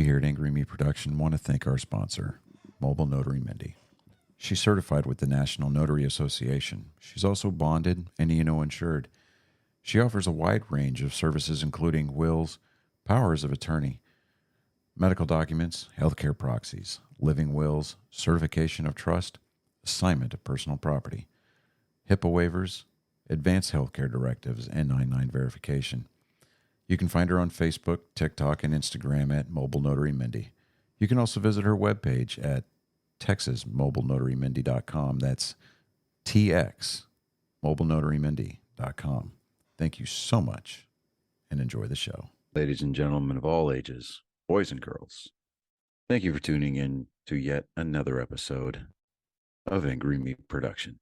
We here at Angry Me Production want to thank our sponsor, Mobile Notary Mindy. She's certified with the National Notary Association. She's also bonded and E&O insured. She offers a wide range of services including wills, powers of attorney, medical documents, healthcare proxies, living wills, certification of trust, assignment of personal property, HIPAA waivers, advanced healthcare directives, and 99 verification. You can find her on Facebook, TikTok, and Instagram at Mobile Notary Mindy. You can also visit her webpage at TexasMobileNotaryMindy.com. That's TXMobileNotaryMindy.com. Thank you so much and enjoy the show. Ladies and gentlemen of all ages, boys and girls, thank you for tuning in to yet another episode of Angry Me Production.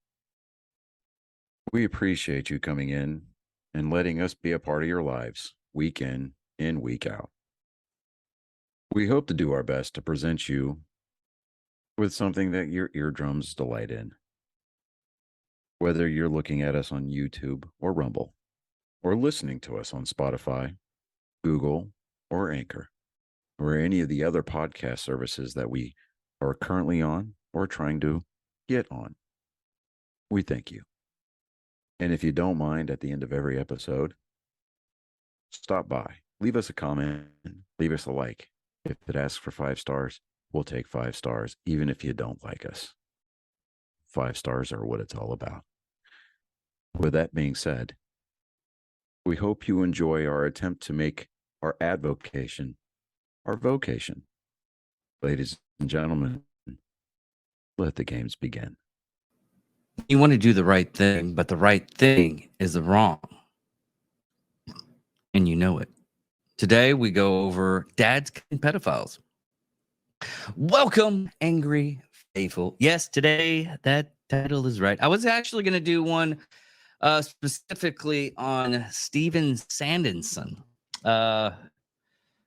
We appreciate you coming in and letting us be a part of your lives, week in and week out. We hope to do our best to present you with something that your eardrums delight in. Whether you're looking at us on YouTube or Rumble, or listening to us on Spotify, Google, or Anchor, or any of the other podcast services that we are currently on or trying to get on, we thank you. And if you don't mind, at the end of every episode, stop by, leave us a comment, leave us a like. If it asks for 5 stars, we'll take 5 stars, even if you don't like us. 5 stars are what it's all about. With that being said, we hope you enjoy our attempt to make our advocation our vocation. Ladies and gentlemen, let the games begin. You want to do the right thing, but the right thing is the wrong. And you know it. Today we go over Dads Killing Pedophiles. Welcome, Angry Faithful. Yes, today that title is right. I was actually going to do one specifically on Stephen Sandison,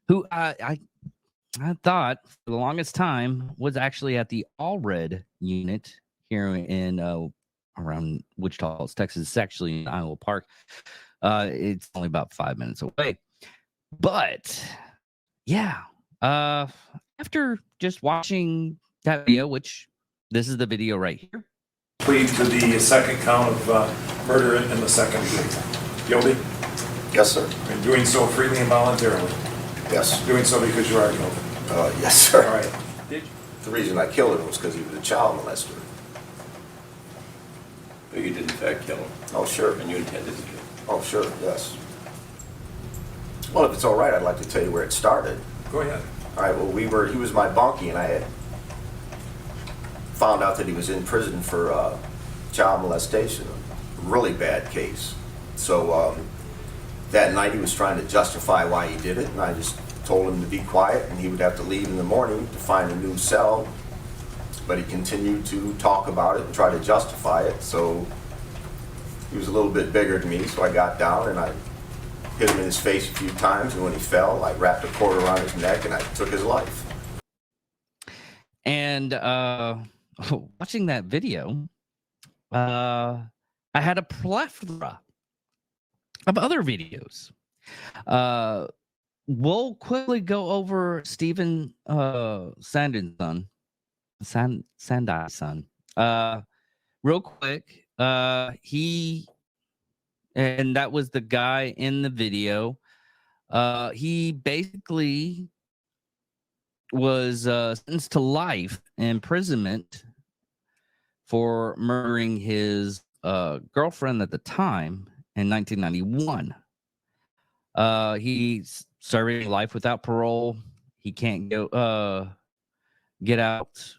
who I thought for the longest time was actually at the All Red unit here in around Wichita, Texas. It's actually in Iowa Park. It's only about 5 minutes away. But yeah, after just watching that video, which this is the video right here. Plead to the second count of murder in the second degree. Guilty? Yes, sir. And doing so freely and voluntarily? Yes. Doing so because you are guilty? Yes, sir. All right. Did you? The reason I killed him was because he was a child molester. But you did in fact kill him? Oh, sure. And you intended to kill him? Oh, sure, yes. Well, if it's all right, I'd like to tell you where it started. Go ahead. All right, well, he was my bunkie, and I had found out that he was in prison for child molestation, a really bad case. So that night he was trying to justify why he did it, and I just told him to be quiet, and he would have to leave in the morning to find a new cell. But he continued to talk about it and try to justify it, so he was a little bit bigger than me, so I got down and I hit him in his face a few times, and when he fell, I wrapped a cord around his neck and I took his life. And watching that video, I had a plethora of other videos. We'll quickly go over Stephen Sandison. Sandison. Real quick. And that was the guy in the video. He basically was sentenced to life imprisonment for murdering his girlfriend at the time in 1991. He's serving life without parole. He can't get out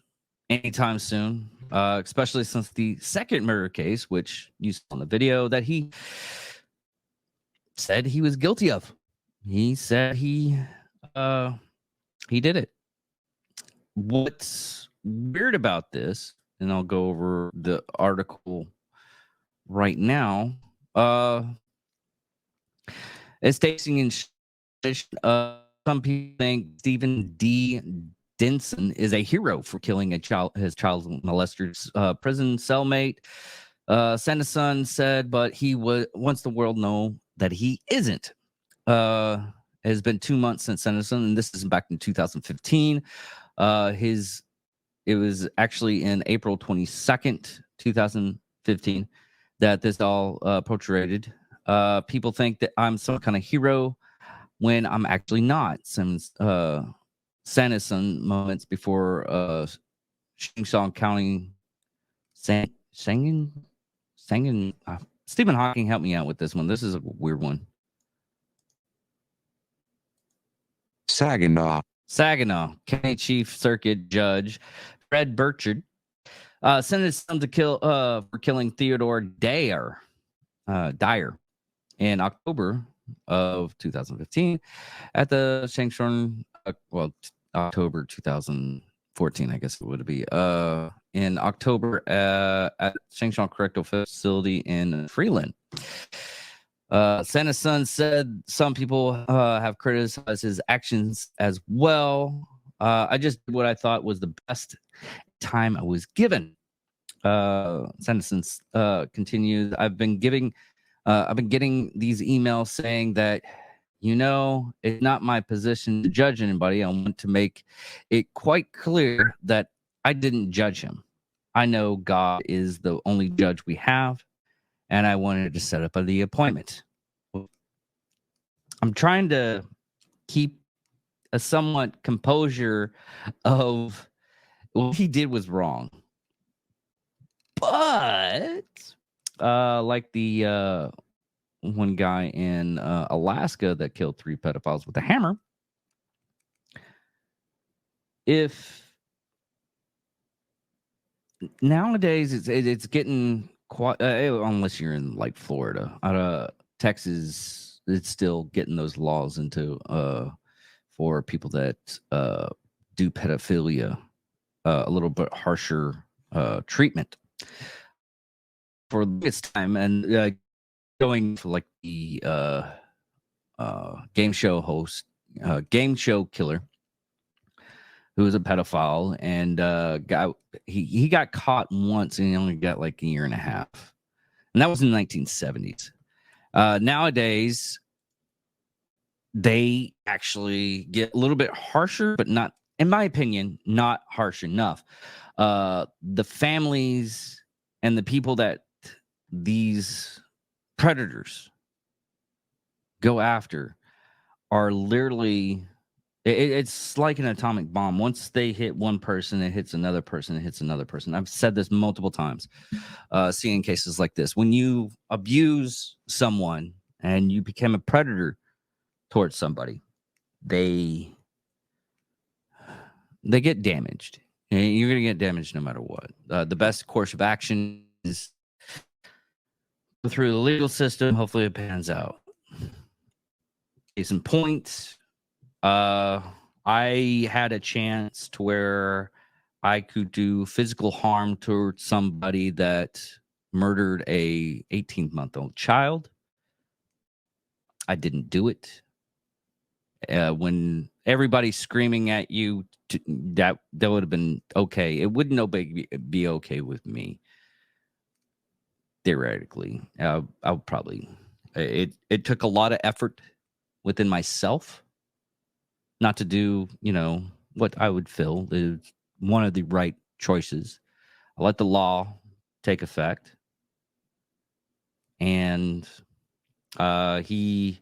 anytime soon, especially since the second murder case, which you saw in the video, that he said he was guilty of. He said he did it. What's weird about this, and I'll go over the article right now, it's taking in some people think Stephen D. Denson is a hero for killing his child molester's prison cellmate. Sandison said, but he wants the world to know that he isn't. It has been 2 months since Sandison, and this is back in 2015. It was actually in April 22nd, 2015, that this all portrayed. People think that I'm some kind of hero when I'm actually not. Some Sandison moments before Shingsong County Sangin. Stephen Hawking, help me out with this one. This is a weird one. Saginaw County Chief Circuit Judge Fred Burchard sentenced him to kill for killing Theodore Dyer in October of 2015 at the Shangshorn, October 2014, I guess it would be, in October at Shangshorn Correctional Facility in Freeland. Sandison said some people have criticized his actions as well. I just did what I thought was the best time I was given. Sandison continues, I've been getting these emails saying that, it's not my position to judge anybody. I want to make it quite clear that I didn't judge him. I know God is the only judge we have, and I wanted to set up the appointment. I'm trying to keep a somewhat composure of what he did was wrong. But like the one guy in Alaska that killed 3 pedophiles with a hammer, if nowadays it's getting quite unless you're in like Florida, Texas, it's still getting those laws into for people that do pedophilia, a little bit harsher treatment for this time, and going for like the game show host, game show killer, who was a pedophile, and he got caught once, and he only got like a year and a half, and that was in the 1970s. Nowadays, they actually get a little bit harsher, but not, in my opinion, not harsh enough. The families and the people that these predators go after are literally, it's like an atomic bomb. Once they hit one person, it hits another person, it hits another person. I've said this multiple times, seeing cases like this. When you abuse someone and you become a predator towards somebody, they get damaged. And you're going to get damaged no matter what. The best course of action is go through the legal system. Hopefully it pans out. Case in point, I had a chance to where I could do physical harm to somebody that murdered a 18-month-old child. I didn't do it. When everybody's screaming at you, that would have been okay. It wouldn't be okay with me. Theoretically, I would probably. It took a lot of effort within myself not to do, what I would feel is one of the right choices. I let the law take effect, and he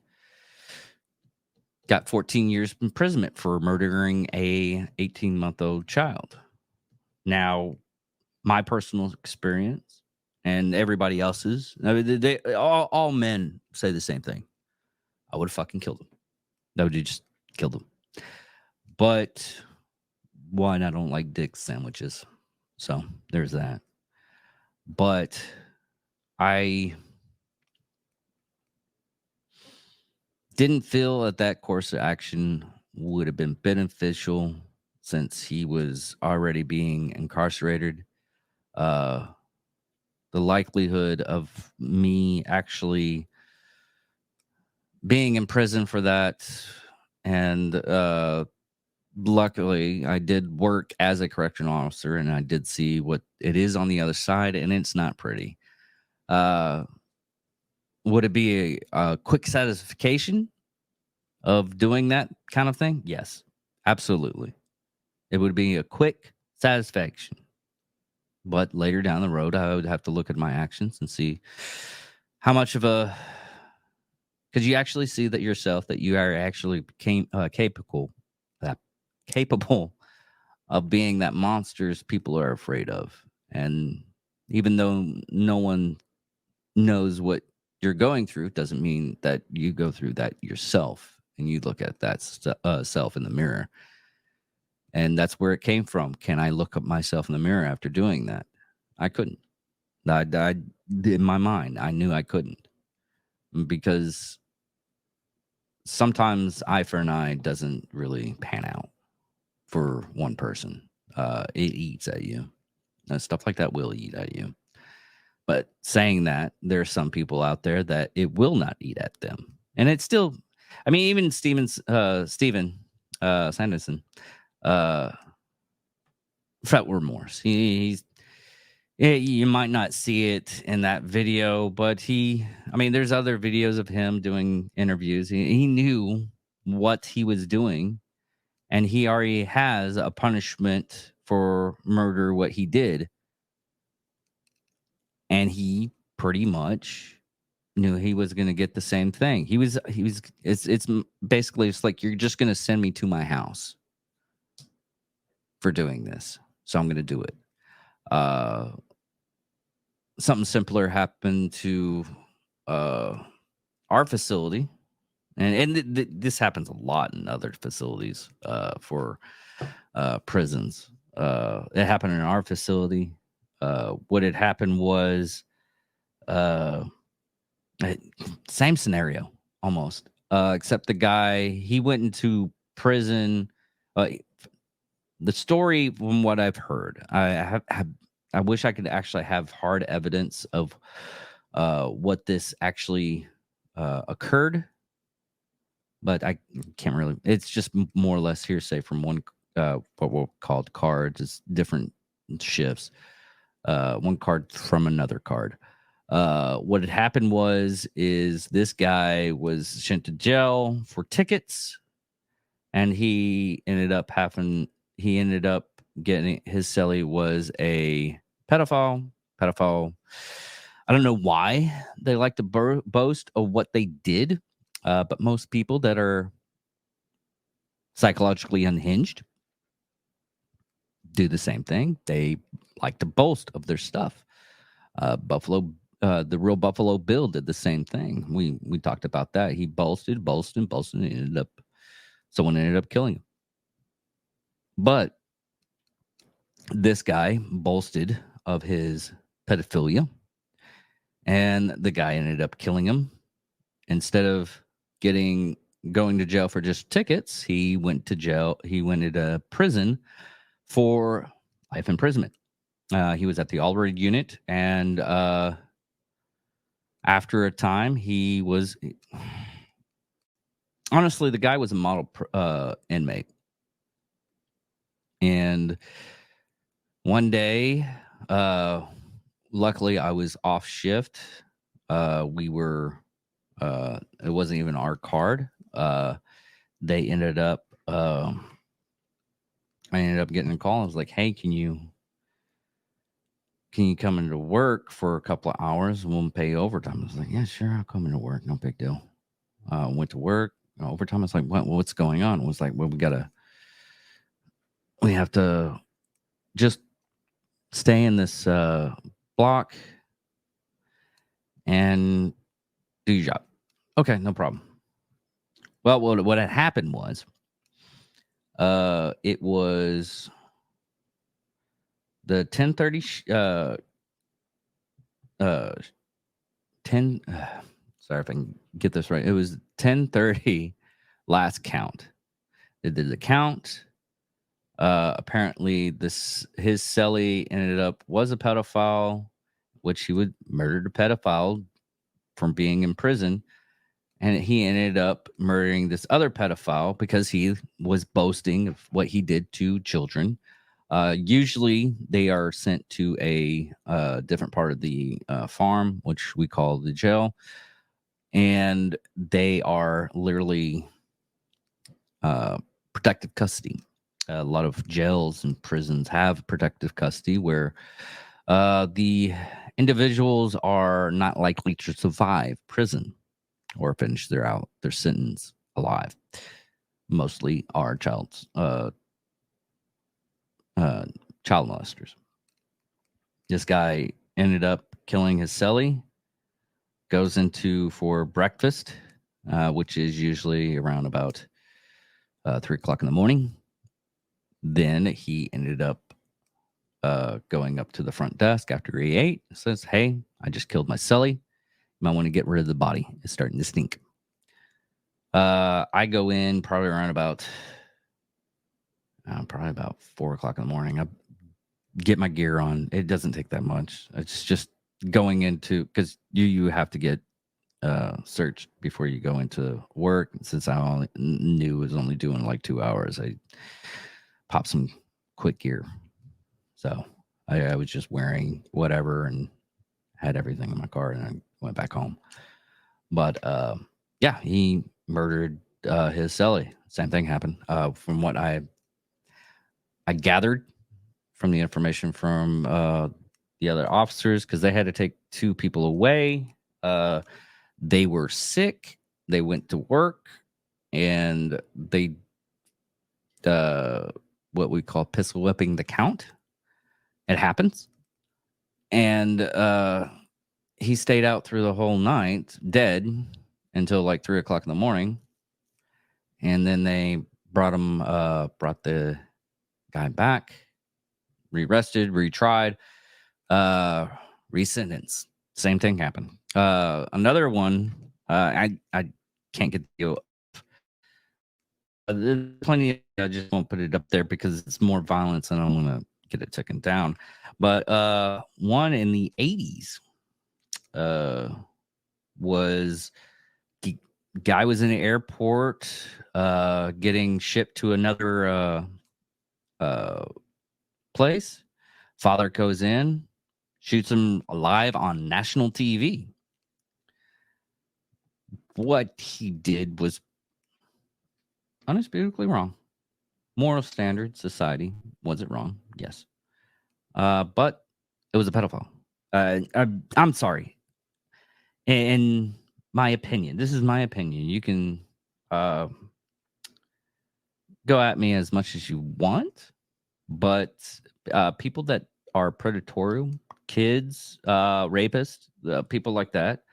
got 14 years imprisonment for murdering a 18-month-old child. Now, my personal experience and everybody else's, all men say the same thing. I would have fucking killed him. I would have just killed him. But one, I don't like dick sandwiches. So there's that. But I didn't feel that course of action would have been beneficial since he was already being incarcerated. The likelihood of me actually being in prison for that, and luckily I did work as a correctional officer, and I did see what it is on the other side, and it's not pretty. Would it be a quick satisfaction? of doing that kind of thing? Yes, absolutely. It would be a quick satisfaction. But later down the road, I would have to look at my actions and see how much of a, because you actually see that yourself, that you are actually capable of being that monsters people are afraid of. And even though no one knows what you're going through, doesn't mean that you go through that yourself and you look at that self in the mirror. And that's where it came from. Can I look at myself in the mirror after doing that? I couldn't. I in my mind, I knew I couldn't, because sometimes eye for an eye doesn't really pan out for one person. It eats at you. Stuff like that will eat at you. But saying that, there are some people out there that it will not eat at them. And it's still, I mean, even Steven Sandison, felt remorse. He's, you might not see it in that video, but there's other videos of him doing interviews. He knew what he was doing, and he already has a punishment for murder, what he did. And he pretty much knew he was going to get the same thing. It's basically, it's like, you're just going to send me to my house for doing this. So I'm going to do it. Something simpler happened to our facility. And this happens a lot in other facilities for prisons. It happened in our facility. What had happened was same scenario almost, except the guy, he went into prison. The story, from what I've heard, I wish I could actually have hard evidence of what this actually occurred, but I can't really. It's just more or less hearsay from one what we'll call cards. It's different shifts. One card from another card. What had happened is this guy was sent to jail for tickets, and he ended up getting, his cellie was a pedophile. I don't know why they like to boast of what they did, but most people that are psychologically unhinged do the same thing. They like to boast of their stuff. The real Buffalo Bill did the same thing. We talked about that. He boasted, and someone ended up killing him. But this guy boasted of his pedophilia, and the guy ended up killing him. Instead of going to jail for just tickets, he went to jail. He went into prison for life imprisonment. He was at the Allred unit, and after a time, he was, honestly, the guy was a model inmate. And one day, luckily, I was off shift. We were, it wasn't even our card. They ended up, I ended up getting a call. I was like, hey, can you come into work for a couple of hours and we'll pay overtime? I was like, yeah, sure, I'll come into work. No big deal. Went to work. Overtime. I was like, what's going on? It was like, well, we have to just stay in this block and do your job. Okay, no problem. Well, what had happened was, it was the 10:30 sorry if I can get this right. It was 10:30 last count. They did the count. Apparently his cellie was a pedophile, which he would murdered a pedophile from being in prison. And he ended up murdering this other pedophile because he was boasting of what he did to children. Usually they are sent to a different part of the farm, which we call the jail. And they are literally protective custody. A lot of jails and prisons have protective custody where the individuals are not likely to survive prison or finish their sentence alive. Mostly are child molesters. This guy ended up killing his cellie, goes into for breakfast, which is usually around about 3 o'clock in the morning. Then he ended up going up to the front desk after he ate. Says, "Hey, I just killed my cellie. You might want to get rid of the body. It's starting to stink." I go in probably around about 4 o'clock in the morning. I get my gear on. It doesn't take that much. It's just going into, because you have to get searched before you go into work. Since I only knew it was only doing like 2 hours, I popped some quick gear. So I was just wearing whatever and had everything in my car, and I went back home. But yeah, he murdered his cellie. Same thing happened. From what I gathered from the information from the other officers, because they had to take 2 people away. They were sick. They went to work, and they what we call pistol whipping the count. It happens. And he stayed out through the whole night, dead, until like 3 o'clock in the morning. And then they brought the guy back, re-arrested, retried, resentenced. Same thing happened. Another one, I can't get you. There's plenty. I just won't put it up there because it's more violence, and I don't want to get it taken down. But one in the 80s was guy was in the airport getting shipped to another place. Father goes in, shoots him alive on national TV. What he did was undisputably wrong. Moral standard, society, was it wrong? Yes. But it was a pedophile. I'm sorry. In my opinion, this is my opinion. You can go at me as much as you want, but people that are predatory, kids, rapists, people like that,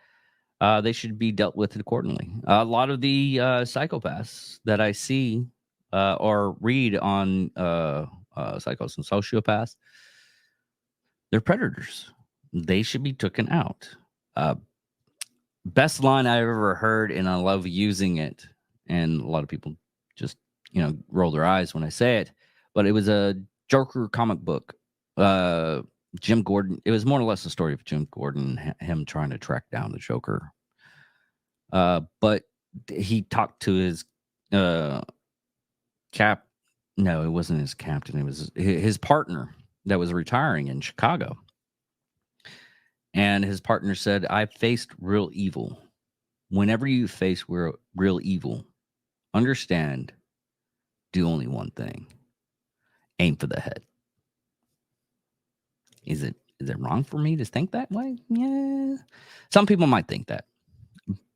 they should be dealt with accordingly. A lot of the psychopaths that I see or read on Psychos and Sociopaths, they're predators. They should be taken out. Best line I ever heard, and I love using it, and a lot of people just, roll their eyes when I say it, but it was a Joker comic book. Jim Gordon, it was more or less a story of Jim Gordon, him trying to track down the Joker. But he talked to his no, it wasn't his captain. It was his partner that was retiring in Chicago. And his partner said, "I faced real evil. Whenever you face real evil, understand, do only one thing. Aim for the head." Is it wrong for me to think that way? Yeah. Some people might think that.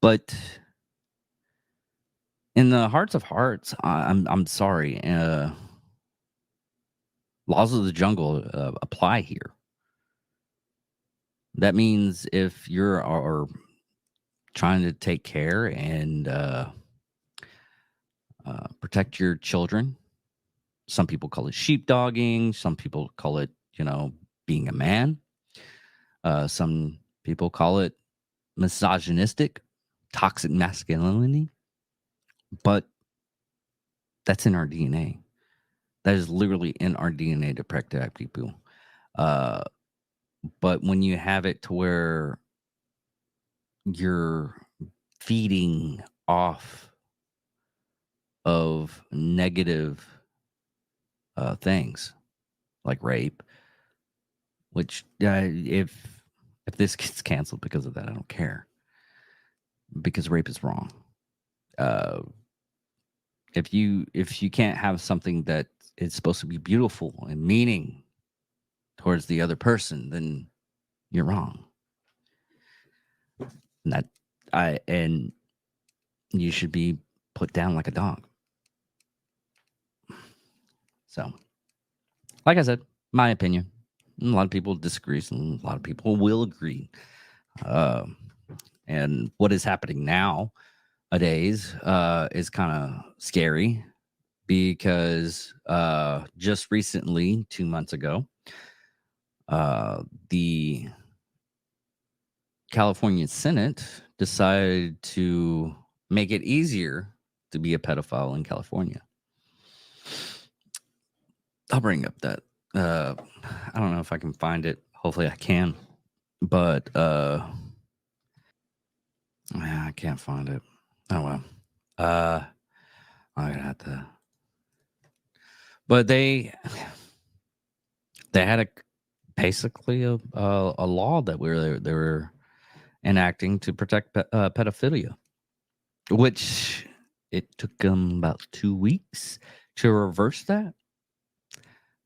But in the hearts of hearts, I'm sorry. Laws of the jungle apply here. That means if you're trying to take care and protect your children, some people call it sheepdogging. Some people call it, being a man. Some people call it misogynistic, toxic masculinity. But that's in our DNA. That is literally in our DNA to protect people. But when you have it to where you're feeding off of negative things like rape, which if this gets canceled because of that, I don't care, because rape is wrong. If you can't have something that is supposed to be beautiful and meaning towards the other person, then you're wrong. And you should be put down like a dog. So, like I said, my opinion. A lot of people disagree, and a lot of people will agree. And what is happening nowadays is kind of scary because just recently, 2 months ago, the California Senate decided to make it easier to be a pedophile in California. I'll bring up that. I don't know if I can find it. Hopefully I can. But I can't find it. Oh well. I got to. But they had basically a law that they were enacting to protect pedophilia, which it took them about 2 weeks to reverse that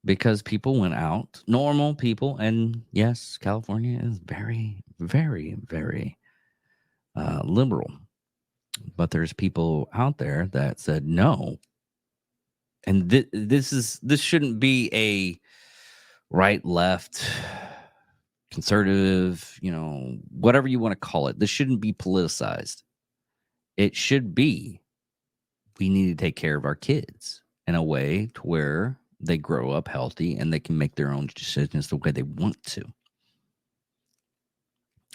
because people went out, normal people, and yes, California is very, very, very liberal, but there's people out there that said no, and this shouldn't be a right, left, conservative, whatever you want to call it. This shouldn't be politicized. It should be, we need to take care of our kids in a way to where they grow up healthy and they can make their own decisions the way they want to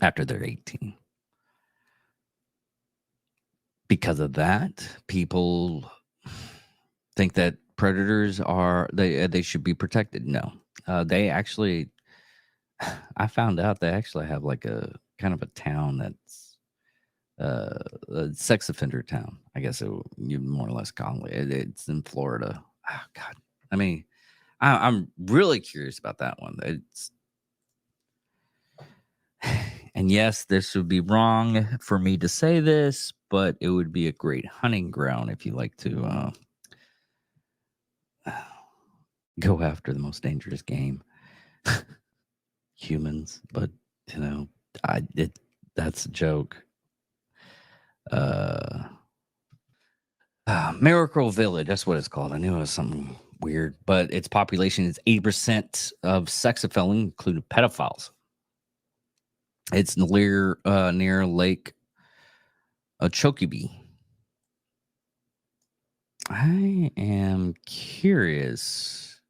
after they're 18. Because of that, people think that predators they should be protected. No, they actually, I found out they actually have like a kind of a town that's a sex offender town. I guess you more or less call it. It's in Florida. Oh God, I mean, I'm really curious about that one. And yes, this would be wrong for me to say this, but it would be a great hunting ground if you like to go after the most dangerous game, humans. But that's a joke. Miracle Village, that's what it's called. I knew it was something weird, but its population is 80% of sex offenders, including pedophiles. It's near Lake Chokebe. I am curious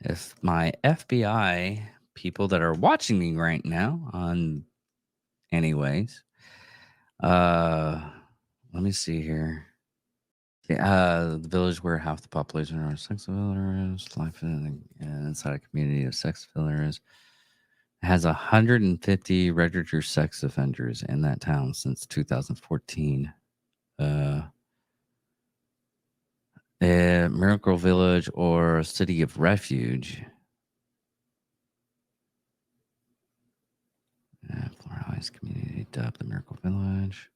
if my FBI people that are watching me right now anyways, let me see here. The village where half the population are sex offenders, life inside a community of sex offenders, has 150 registered sex offenders in that town since 2014. Miracle Village or City of Refuge. Florida Heights Community dubbed the Miracle Village.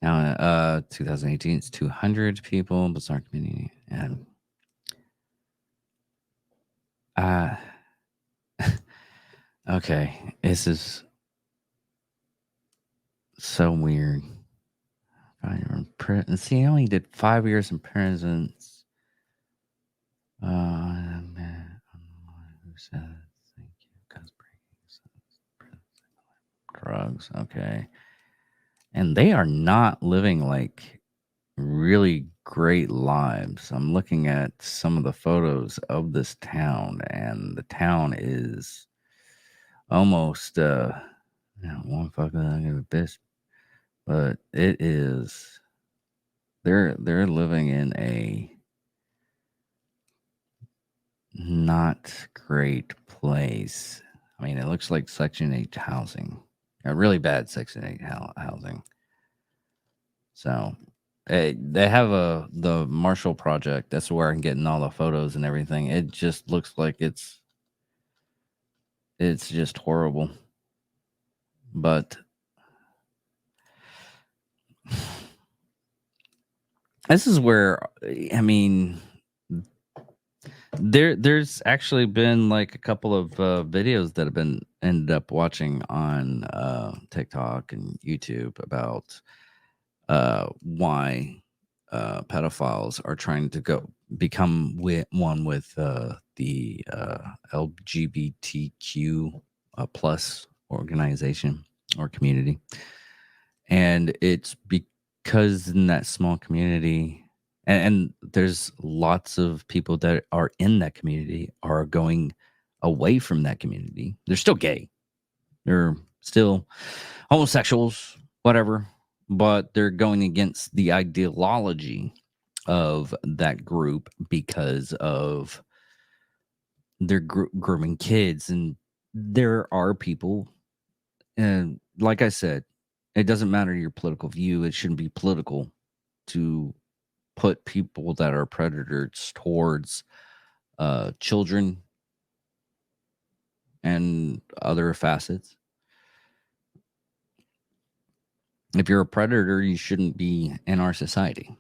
Now, 2018, it's 200 people, bizarre community, and okay, this is so weird. See, I only did 5 years in prison. Man, who says thank you? Cause drugs, okay, and they are not living like really great lives. I'm looking at some of the photos of this town, and the town is almost one fucking a bitch, but it is. They're living in a not great place. I mean, it looks like Section 8 housing, a really bad Section 8 housing. So they have the Marshall Project. That's where I'm getting all the photos and everything. It just looks like it's just horrible. But This is where, I mean, there's actually been like a couple of videos that have been ended up watching on TikTok and YouTube about why pedophiles are trying to become one with the LGBTQ plus organization or community, and it's because in that small community, and there's lots of people that are in that community are going away from that community. They're still gay, they're still homosexuals, whatever, but they're going against the ideology of that group because of their grooming kids. And there are people, and like I said, it doesn't matter your political view. It shouldn't be political to put people that are predators towards children and other facets. If you're a predator, you shouldn't be in our society.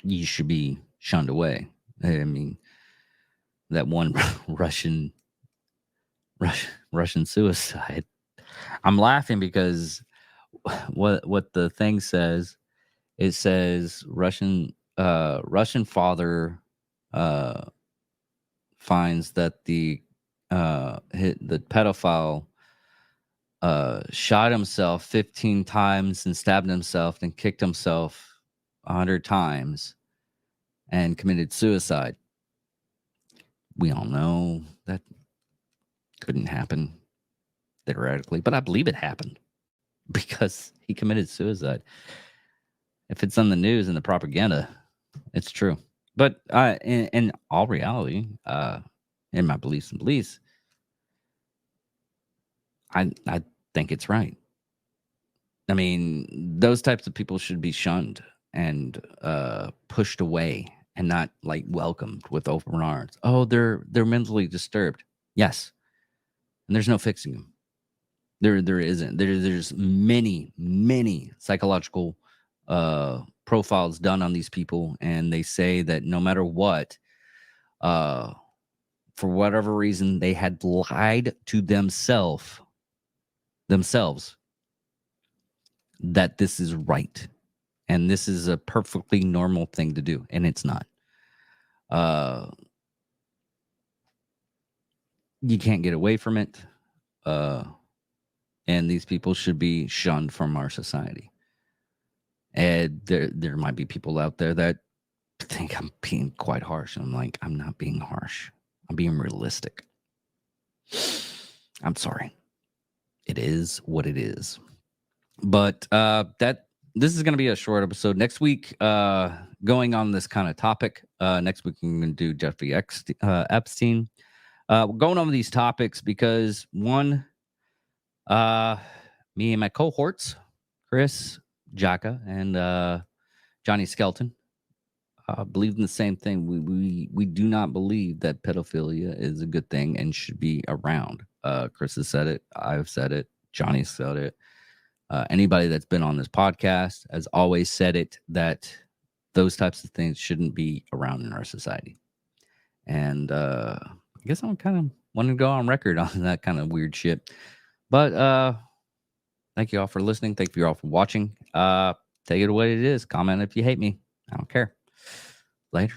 You should be shunned away. I mean, that one Russian suicide. I'm laughing because what the thing says, it says Russian father finds that the pedophile shot himself 15 times and stabbed himself and kicked himself 100 times and committed suicide. We all know that couldn't happen theoretically, but I believe it happened because he committed suicide. If it's on the news and the propaganda, it's true. But in all reality, in my beliefs, I think it's right. I mean, those types of people should be shunned and pushed away and not like welcomed with open arms. Oh, they're mentally disturbed. Yes, and there's no fixing them. There isn't. There's many psychological profiles done on these people, and they say that no matter what, for whatever reason, they had lied to themselves that this is right and this is a perfectly normal thing to do, and it's not. You can't get away from it, and these people should be shunned from our society. And there might be people out there that think I'm being quite harsh. I'm like, I'm not being harsh. I'm being realistic. I'm sorry. It is what it is. But this is going to be a short episode. Next week, going on this kind of topic. Next week, I'm going to do Jeffrey Epstein. We're going over these topics because one, me and my cohorts, Chris, Jaka, and Johnny Skelton, believe in the same thing. We do not believe that pedophilia is a good thing and should be around. Chris has said it. I've said it. Johnny said it. Anybody that's been on this podcast has always said it, that those types of things shouldn't be around in our society. And I guess I'm kind of wanting to go on record on that kind of weird shit. But thank you all for listening. Thank you all for watching. Take it away. It is. Comment if you hate me. I don't care. Later.